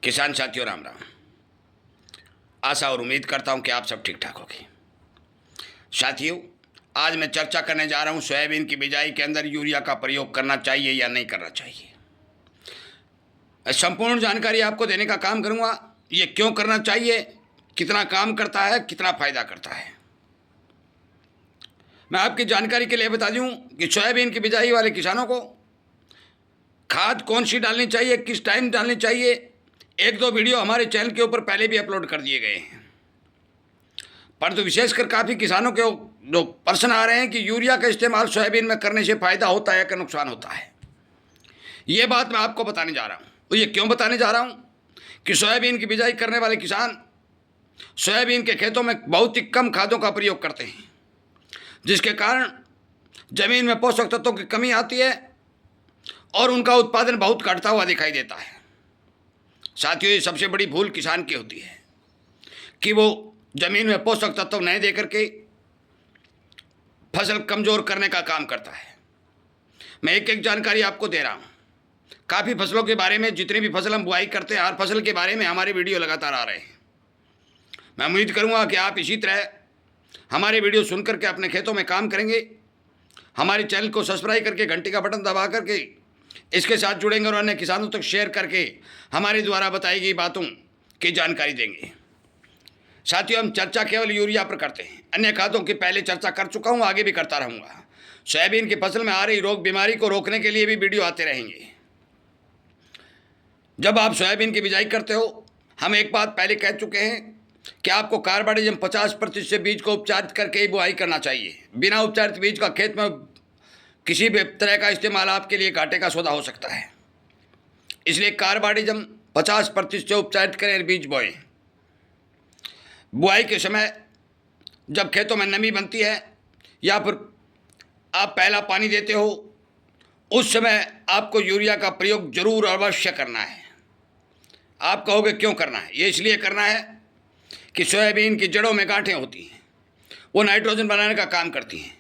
किसान साथियों राम राम। आशा और उम्मीद करता हूं कि आप सब ठीक ठाक होंगे। साथियों, आज मैं चर्चा करने जा रहा हूं सोयाबीन की बिजाई के अंदर यूरिया का प्रयोग करना चाहिए या नहीं करना चाहिए। संपूर्ण जानकारी आपको देने का काम करूंगा। ये क्यों करना चाहिए, कितना काम करता है, कितना फायदा करता है। मैं आपकी जानकारी के लिए बता दूं कि सोयाबीन की बिजाई वाले किसानों को खाद कौन सी डालनी चाहिए, किस टाइम डालनी चाहिए, एक दो वीडियो हमारे चैनल के ऊपर पहले भी अपलोड कर दिए गए हैं। परंतु विशेषकर काफ़ी किसानों के जो प्रश्न आ रहे हैं कि यूरिया का इस्तेमाल सोयाबीन में करने से फ़ायदा होता है या नुकसान होता है, ये बात मैं आपको बताने जा रहा हूँ। तो ये क्यों बताने जा रहा हूँ कि सोयाबीन की बिजाई करने वाले किसान सोयाबीन के खेतों में बहुत ही कम खादों का प्रयोग करते हैं, जिसके कारण ज़मीन में पोषक तत्वों की कमी आती है और उनका उत्पादन बहुत घटता हुआ दिखाई देता है। साथियों, ये सबसे बड़ी भूल किसान की होती है कि वो ज़मीन में पोषक तत्व नहीं दे करके फसल कमज़ोर करने का काम करता है। मैं एक एक जानकारी आपको दे रहा हूँ। काफ़ी फसलों के बारे में, जितनी भी फसल हम बुआई करते हैं, हर फसल के बारे में हमारे वीडियो लगातार आ रहे हैं। मैं उम्मीद करूँगा कि आप इसी तरह हमारे वीडियो सुन करके अपने खेतों में काम करेंगे। हमारे चैनल को सब्सक्राइब करके घंटी का बटन दबा करके इसके साथ जुड़ेंगे और अन्य किसानों तक शेयर करके हमारे द्वारा बताई गई बातों की जानकारी देंगे। साथियों, हम चर्चा केवल यूरिया पर करते हैं, अन्य खादों की पहले चर्चा कर चुका हूं, आगे भी करता रहूंगा। सोयाबीन की फसल में आ रही रोग बीमारी को रोकने के लिए भी वीडियो आते रहेंगे। जब आप सोयाबीन की बिजाई करते हो, हम एक बात पहले कह चुके हैं कि आपको कार्बाइडजम 50% से बीज को उपचारित करके ही बुआई करना चाहिए। बिना उपचारित बीज का खेत में किसी भी तरह का इस्तेमाल आपके लिए घाटे का सौदा हो सकता है। इसलिए कार्बाइडजम 50% से उपचारित करें, बीज बोएं। बुआई के समय जब खेतों में नमी बनती है या फिर आप पहला पानी देते हो, उस समय आपको यूरिया का प्रयोग जरूर अवश्य करना है। आप कहोगे क्यों करना है? ये इसलिए करना है कि सोयाबीन की जड़ों में गांठें होती हैं, वो नाइट्रोजन बनाने का काम करती हैं,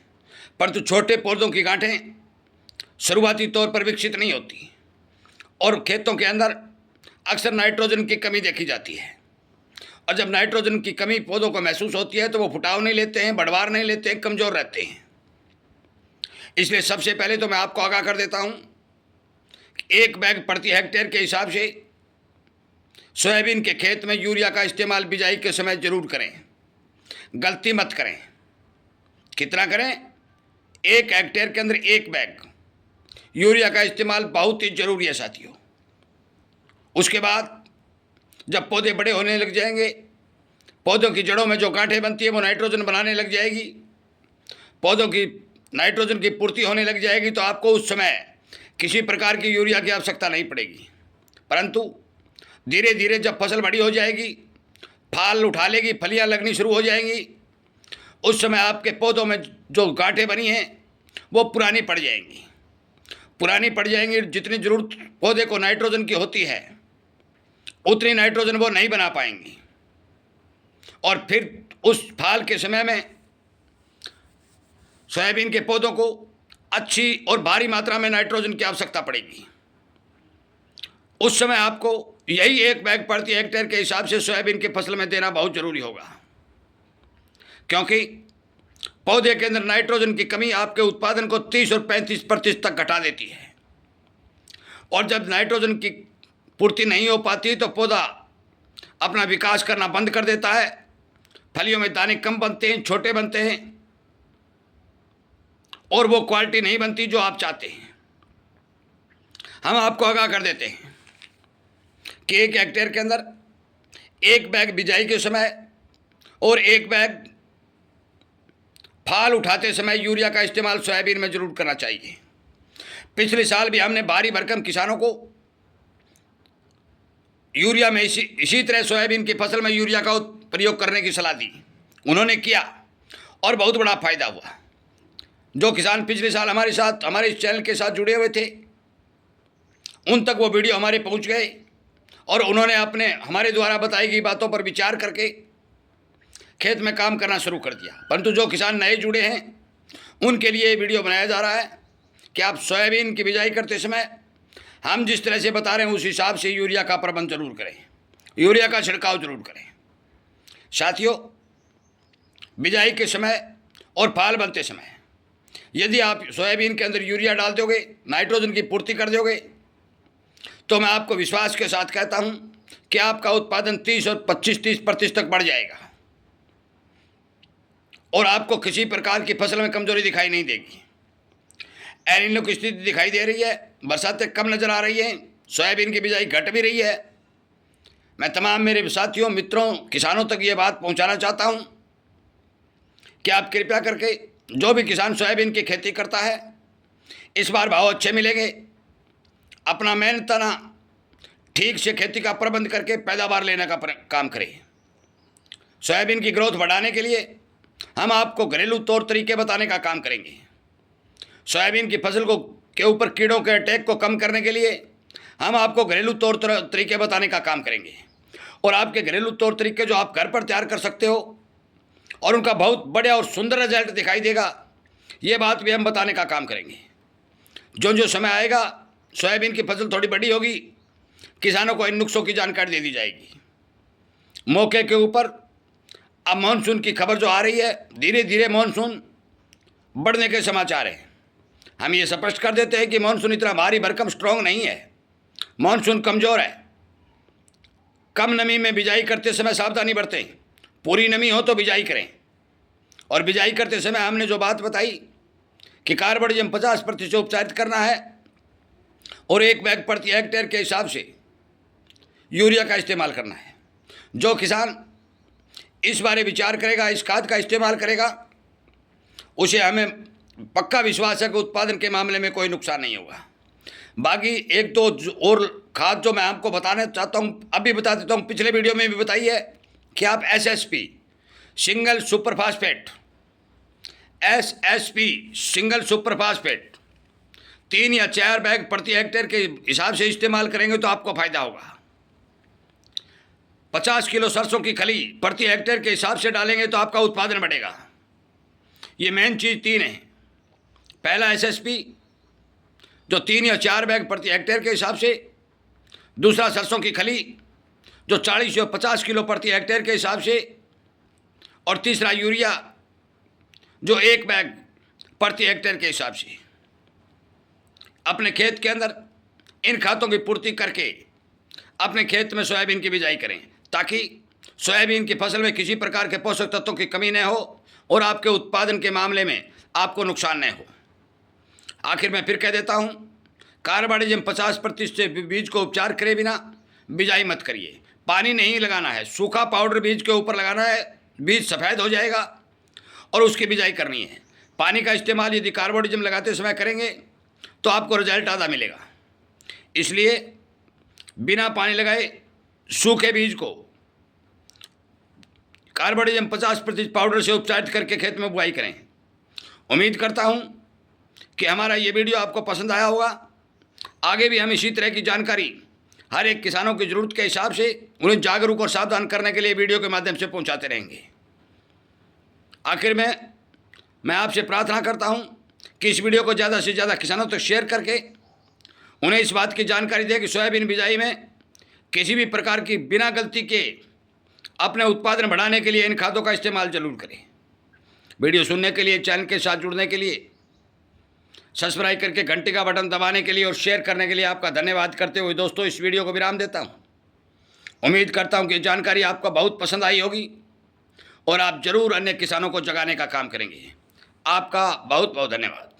परंतु छोटे पौधों की गांठें शुरुआती तौर पर विकसित नहीं होती और खेतों के अंदर अक्सर नाइट्रोजन की कमी देखी जाती है। और जब नाइट्रोजन की कमी पौधों को महसूस होती है तो वो फुटाव नहीं लेते हैं, बढ़वार नहीं लेते हैं, कमज़ोर रहते हैं। इसलिए सबसे पहले तो मैं आपको आगाह कर देता हूँ कि 1 बैग प्रति हेक्टेयर के हिसाब से सोयाबीन के खेत में यूरिया का इस्तेमाल बिजाई के समय जरूर करें। गलती मत करें। कितना करें? 1 हेक्टेयर के अंदर 1 बैग यूरिया का इस्तेमाल बहुत ही जरूरी है साथियों। उसके बाद जब पौधे बड़े होने लग जाएंगे, पौधों की जड़ों में जो गांठें बनती है वो नाइट्रोजन बनाने लग जाएगी, पौधों की नाइट्रोजन की पूर्ति होने लग जाएगी, तो आपको उस समय किसी प्रकार की यूरिया की आवश्यकता नहीं पड़ेगी। परंतु धीरे धीरे जब फसल बड़ी हो जाएगी, फाल उठा लेगी, फलियाँ लगनी शुरू हो जाएंगी, उस समय आपके पौधों में जो गांठें बनी हैं वो पुरानी पड़ जाएंगी। जितनी ज़रूरत पौधे को नाइट्रोजन की होती है उतनी नाइट्रोजन वो नहीं बना पाएंगी और फिर उस फाल के समय में सोयाबीन के पौधों को अच्छी और भारी मात्रा में नाइट्रोजन की आवश्यकता पड़ेगी। उस समय आपको यही 1 बैग प्रति हेक्टेयर के हिसाब से सोयाबीन की फसल में देना बहुत ज़रूरी होगा, क्योंकि पौधे के अंदर नाइट्रोजन की कमी आपके उत्पादन को 30 और 35% तक घटा देती है। और जब नाइट्रोजन की पूर्ति नहीं हो पाती तो पौधा अपना विकास करना बंद कर देता है, फलियों में दाने कम बनते हैं, छोटे बनते हैं और वो क्वालिटी नहीं बनती जो आप चाहते हैं। हम आपको आगाह कर देते हैं कि 1 हेक्टेयर के अंदर 1 बैग बिजाई के समय और 1 बैग फाल उठाते समय यूरिया का इस्तेमाल सोयाबीन में जरूर करना चाहिए। पिछले साल भी हमने भारी भरकम किसानों को यूरिया में इसी तरह सोयाबीन की फसल में यूरिया का प्रयोग करने की सलाह दी। उन्होंने किया और बहुत बड़ा फायदा हुआ। जो किसान पिछले साल हमारे साथ, हमारे इस चैनल के साथ जुड़े हुए थे, उन तक वो वीडियो हमारे पहुंच गए और उन्होंने अपने हमारे द्वारा बताई गई बातों पर विचार करके खेत में काम करना शुरू कर दिया। परंतु जो किसान नए जुड़े हैं उनके लिए ये वीडियो बनाया जा रहा है कि आप सोयाबीन की बिजाई करते समय हम जिस तरह से बता रहे हैं उस हिसाब से यूरिया का प्रबंध जरूर करें, यूरिया का छिड़काव जरूर करें। साथियों, बिजाई के समय और फाल बनते समय यदि आप सोयाबीन के अंदर यूरिया डाल दोगे, नाइट्रोजन की पूर्ति कर दोगे, तो मैं आपको विश्वास के साथ कहता हूं कि आपका उत्पादन 30 और 25-30% तक बढ़ जाएगा और आपको किसी प्रकार की फसल में कमजोरी दिखाई नहीं देगी। एल नीनो की स्थिति दिखाई दे रही है, बरसातें कम नजर आ रही हैं, सोयाबीन की बिजाई घट भी रही है। मैं तमाम मेरे साथियों, मित्रों, किसानों तक ये बात पहुंचाना चाहता हूं कि आप कृपया करके, जो भी किसान सोयाबीन की खेती करता है, इस बार भाव अच्छे मिलेंगे। अपना मेहनताना ठीक से खेती का प्रबंध करके पैदावार लेने का काम करें। सोयाबीन की ग्रोथ बढ़ाने के लिए हम आपको घरेलू तौर तरीके बताने का काम करेंगे। सोयाबीन की फसल के ऊपर कीड़ों के अटैक को कम करने के लिए हम आपको घरेलू तौर तरीके बताने का काम करेंगे और आपके घरेलू तौर तरीके जो आप घर पर तैयार कर सकते हो और उनका बहुत बढ़िया और सुंदर रिजल्ट दिखाई देगा, ये बात भी हम बताने का काम करेंगे। जो समय आएगा, सोयाबीन की फसल थोड़ी बड़ी होगी, किसानों को इन नुस्खों की जानकारी दे दी जाएगी। मौके के ऊपर अब मानसून की खबर जो आ रही है, धीरे धीरे मानसून बढ़ने के समाचार हैं। हम ये स्पष्ट कर देते हैं कि मानसून इतना भारी भरकम स्ट्रॉन्ग नहीं है, मानसून कमज़ोर है। कम नमी में बिजाई करते समय सावधानी बरतें, पूरी नमी हो तो बिजाई करें। और बिजाई करते समय हमने जो बात बताई कि कार्बोडिजम 50% उपचारित करना है और 1 बैग प्रति हेक्टेयर के हिसाब से यूरिया का इस्तेमाल करना है। जो किसान इस बारे विचार करेगा, इस खाद का इस्तेमाल करेगा, उसे हमें पक्का विश्वास है कि उत्पादन के मामले में कोई नुकसान नहीं होगा। बाकी एक दो और खाद जो मैं आपको बताना चाहता हूँ, अभी बता देता हूँ, पिछले वीडियो में भी बताई है कि आप SSP single super phosphate, SSP single super phosphate 3 या 4 बैग प्रति हेक्टेयर के हिसाब से इस्तेमाल करेंगे तो आपको फायदा होगा। 50 किलो सरसों की खली प्रति हेक्टेयर के हिसाब से डालेंगे तो आपका उत्पादन बढ़ेगा। ये मेन चीज़ 3 है। पहला SSP जो 3 या 4 बैग प्रति हेक्टेयर के हिसाब से, दूसरा सरसों की खली जो 40 या 50 किलो प्रति हेक्टेयर के हिसाब से, और तीसरा यूरिया जो 1 बैग प्रति हेक्टेयर के हिसाब से। अपने खेत के अंदर इन खादों की पूर्ति करके अपने खेत में सोयाबीन की बिजाई करें ताकि सोयाबीन की फसल में किसी प्रकार के पोषक तत्वों की कमी न हो और आपके उत्पादन के मामले में आपको नुकसान न हो। आखिर में फिर कह देता हूँ, कार्बोडिजम 50% से बीज को उपचार करे बिना बिजाई मत करिए। पानी नहीं लगाना है, सूखा पाउडर बीज के ऊपर लगाना है, बीज सफ़ेद हो जाएगा और उसकी बिजाई करनी है। पानी का इस्तेमाल यदि कार्बोडिजम लगाते समय करेंगे तो आपको रिजल्ट आधा मिलेगा। इसलिए बिना पानी लगाए सूखे बीज को कार्बोडिजम 50% पाउडर से उपचारित करके खेत में बुआई करें। उम्मीद करता हूं कि हमारा ये वीडियो आपको पसंद आया होगा। आगे भी हम इसी तरह की जानकारी हर एक किसानों की ज़रूरत के हिसाब से उन्हें जागरूक और सावधान करने के लिए वीडियो के माध्यम से पहुंचाते रहेंगे। आखिर में मैं आपसे प्रार्थना करता हूं कि इस वीडियो को ज़्यादा से ज़्यादा किसानों तक शेयर करके उन्हें इस बात की जानकारी दें कि सोयाबीन बिजाई में किसी भी प्रकार की बिना गलती के अपने उत्पादन बढ़ाने के लिए इन खादों का इस्तेमाल जरूर करें। वीडियो सुनने के लिए, चैनल के साथ जुड़ने के लिए, सब्सक्राइब करके घंटी का बटन दबाने के लिए और शेयर करने के लिए आपका धन्यवाद करते हुए दोस्तों इस वीडियो को विराम देता हूं। उम्मीद करता हूं कि जानकारी आपको बहुत पसंद आई होगी और आप जरूर अन्य किसानों को जगाने का काम करेंगे। आपका बहुत बहुत धन्यवाद।